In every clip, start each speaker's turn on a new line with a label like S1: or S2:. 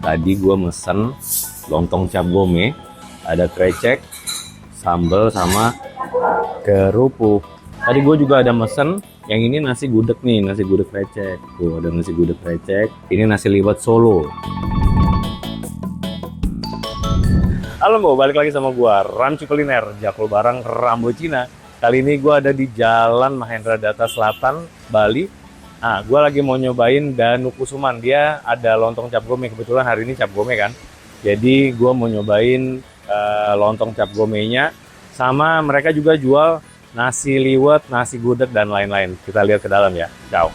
S1: Tadi gue mesen lontong cap gome, ada krecek, sambal sama kerupuk. Tadi gue juga ada mesen yang ini nasi gudeg nih, nasi gudeg krecek. Tuh ada nasi gudeg krecek. Ini nasi liwet Solo. Halo Bo, balik lagi sama gue, Rancu Kuliner, Jakul Barang Rambo Cina. Kali ini gue ada di Jalan Mahendra Data Selatan, Bali. Nah, gue lagi mau nyobain Danu Kusuman. Dia ada lontong cap gome, kebetulan hari ini cap gome kan. Jadi gue mau nyobain lontong cap gomenya. Sama mereka juga jual nasi liwet, nasi gudeg, dan lain-lain. Kita lihat ke dalam ya. Ciao.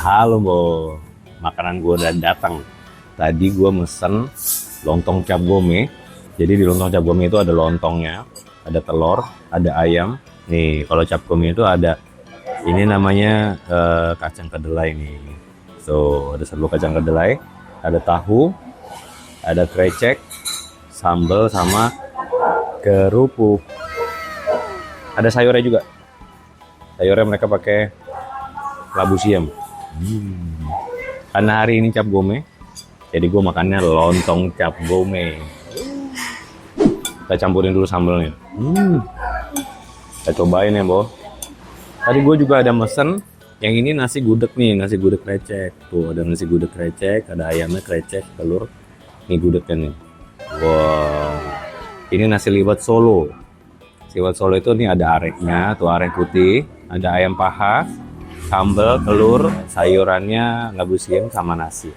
S1: Halo Bo, makanan gue udah datang. Tadi gue mesen lontong cap gome. Jadi di lontong cap gome itu ada lontongnya, ada telur, ada ayam. Nih kalau cap gome itu ada, ini namanya kacang kedelai nih. So ada serbu kacang kedelai, ada tahu, ada krecek, sambal sama kerupuk. Ada sayurnya juga. Sayurnya mereka pakai labu siam. Karena hari ini cap gome, jadi gue makannya lontong cap gome. Kita campurin dulu sambalnya. Kita cobain ya Bo. Tadi gue juga ada mesen yang ini nasi gudeg nih, nasi gudeg krecek. Tuh ada nasi gudeg krecek, ada ayamnya krecek, telur. Ini gudegnya nih. Wow. Ini nasi liwet Solo. Nasi liwet Solo itu nih ada areknya, tuh arek putih, ada ayam paha, sambal, telur, sayurannya labu siam sama nasi.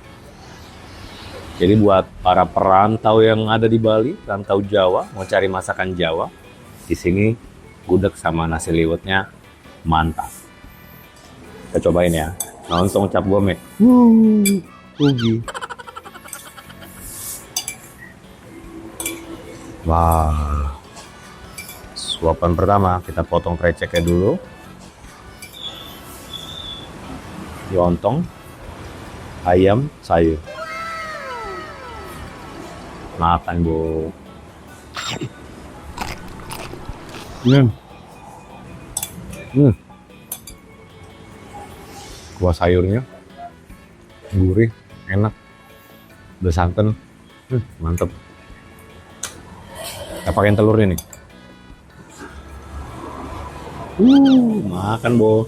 S1: Jadi buat para perantau yang ada di Bali, perantau Jawa, mau cari masakan Jawa, di sini gudeg sama nasi liwetnya mantap. Kita cobain ya, lontong cap gome. Rugi. Wah. Suapan pertama, kita potong kreceknya dulu. Lontong, ayam, sayur. Makan Bu. Kuah sayurnya gurih, enak, bersantan, mantep. Kita pakein telurnya nih. Makan Bu.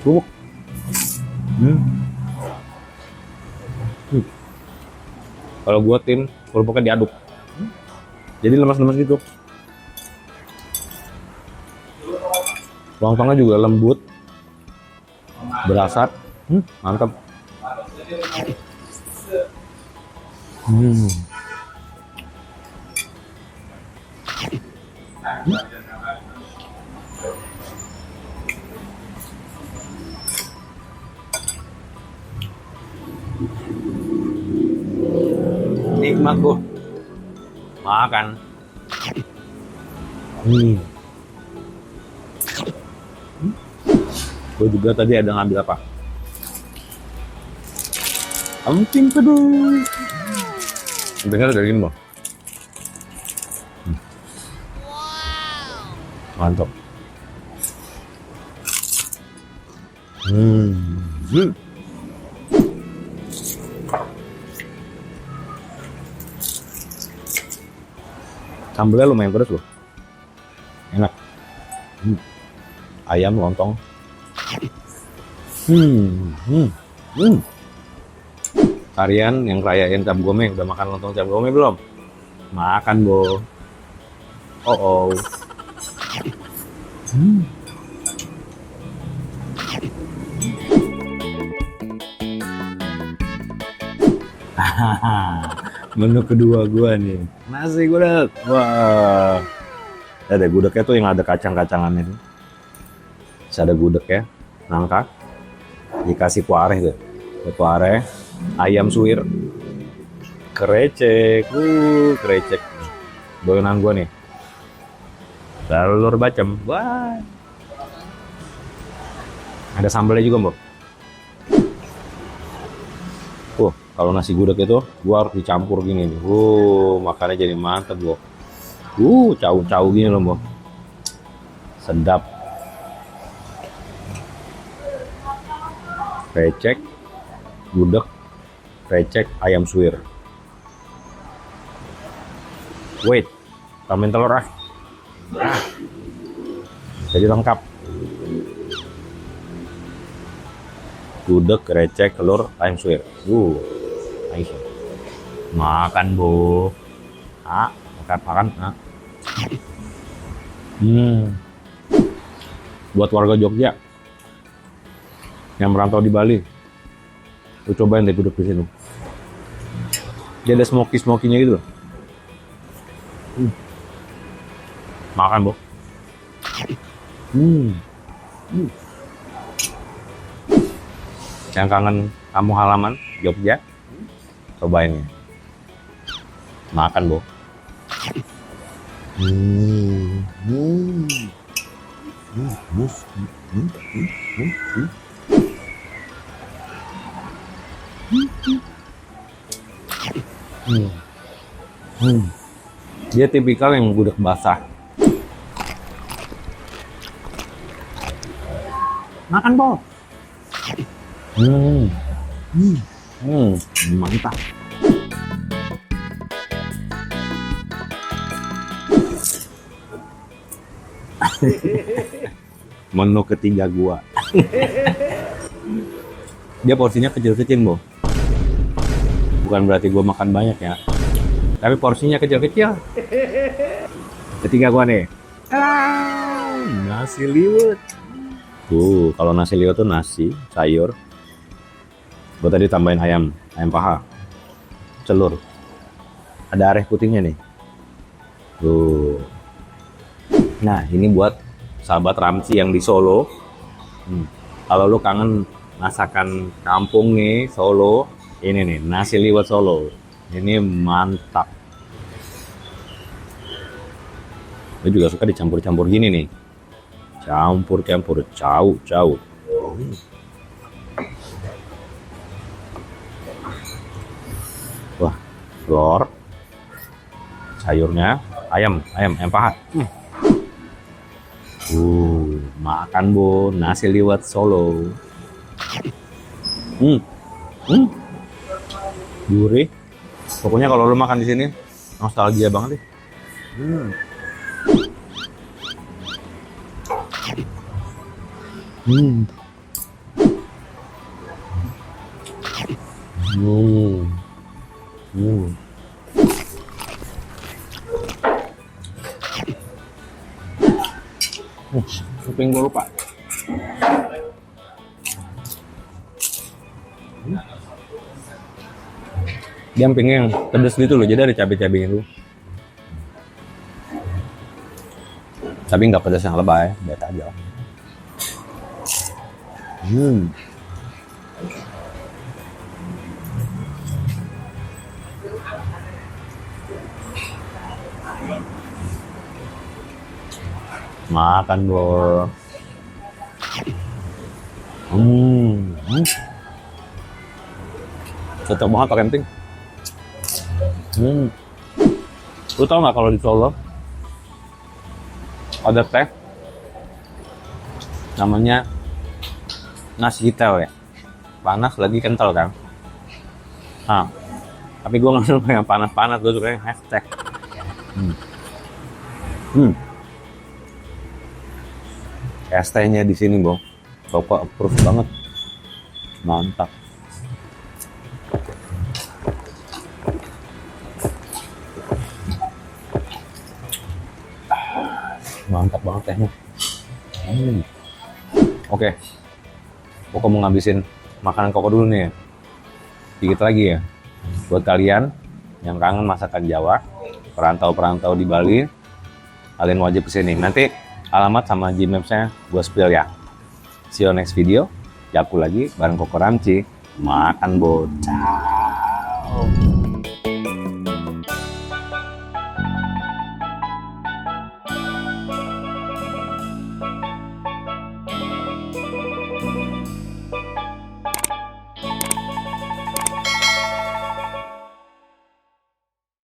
S1: Bubuk. Kalau gua tim kerupuknya diaduk, jadi lemas-lemas gitu. Lontongnya juga lembut, berasa, mantap. Nikmat Bu. Makan. Gue juga tadi ada ngambil apa? Emping pedas. Dengar dari ini loh. Mantap. Sambalnya lumayan pedas loh. Enak. Ayam lontong. Kalian yang rayain cap gome udah makan lontong cap gome belum? Makan Bo. Oh. Menu kedua gua nih, nasi gudeg. Wah, ada gudegnya tuh yang ada kacang-kacangannya tuh. Terus ada gudeg ya, nangka, dikasih kuah tuh, kuah ayam suwir, krecek, krecek. Doyonan gua nih, telur bacem. Wah, ada sambalnya juga Mbak. Kalau nasi gudeg itu gua harus dicampur gini nih. Makannya jadi mantep gua. Cau-cau gini loh, Bo. Sedap. Recek, gudeg, recek, ayam suwir. Wait, tambahin telur ah. Jadi lengkap. Gudeg, recek, telur, ayam suwir. Nice. Makan, Bo. Makan. Buat warga Jogja yang merantau di Bali, lu cobain deh gudeg di sini. Dia ada smoky-smokinya gitu loh. Makan, Bo. Yang kangen kampung halaman Jogja, cobain ya. Makan, Bo. Dia tipikal yang gudeg basah. Makan, Bo. Mantap. Menu ketiga gua. Dia porsinya kecil-kecil, Bo. Bukan berarti gua makan banyak ya, tapi porsinya kecil-kecil. Ketiga gua nih. Nasi liwet. Kalau nasi liwet tuh nasi, sayur. Gua tadi tambahin ayam paha, telur. Ada areh putihnya nih. Nah, ini buat sahabat Ramci yang di Solo. Kalau lu kangen masakan kampung nih, Solo, ini nih, nasi liwet Solo. Ini mantap. Gue juga suka dicampur-campur gini nih. Campur-campur, cau. Wah, telur, sayurnya, ayam paha. Makan, Bo, nasi liwet Solo. Gurih. Pokoknya kalau lu makan di sini nostalgia banget deh. Kuping gue lupa. Dia empingnya yang pedes gitu loh, jadi ada cabai-cabainya dulu. Tapi nggak pedas yang lebay, biasa aja. Makan, Bo. Cocok banget pakai emping. Lu tau nggak kalau di Solo ada teh namanya nasi hitel ya, panas lagi kental kan. Tapi gue nggak suka yang panas-panas, gue suka yang hashtag. Es tehnya di sini, Bo, Bapak approve banget, mantap. Mantap banget tehnya. Oke. Koko mau ngabisin makanan Koko dulu nih. Dikit lagi ya. Buat kalian yang kangen masakan Jawa, perantau-perantau di Bali, kalian wajib kesini. Nanti alamat sama Gmaps-nya gue spill ya. See you next video. Jaku lagi bareng Koko Ramci. Makan, bocah.